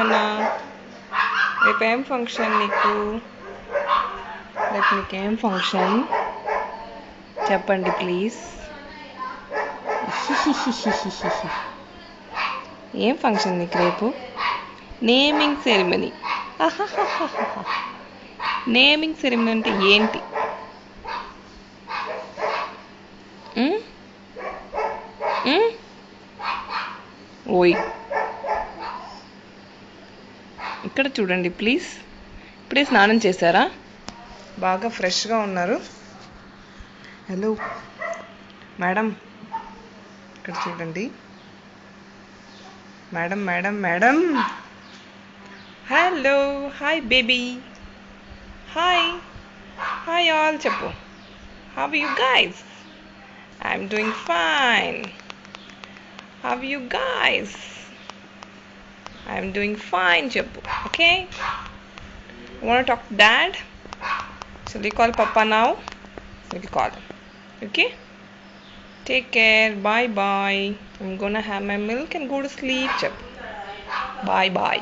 ఫంక్షనా? రేపేం ఫంక్షన్ నీకు? రేపు నీకేం ఫంక్షన్ చెప్పండి ప్లీజ్. ఏం ఫంక్షన్ నీకు రేపు? Naming ceremony. నేమింగ్ సెరిమనీ అంటే ఏంటి? ఓయ్, ఇక్కడ చూడండి ప్లీజ్. ఇప్పుడే స్నానం చేశారా? బాగా ఫ్రెష్గా ఉన్నారు. హలో మేడం, ఇక్కడ చూడండి. Madam madam madam. Hello, hi baby. Hi hi all చెప్పు. How you guys? I'm doing fine. How you guys? I'm doing fine చెప్పు. Okay, wanna talk to dad? Shall we call papa now? We'll call him. Okay, take care. Bye bye. I'm gonna have my milk and go to sleep. Bye bye.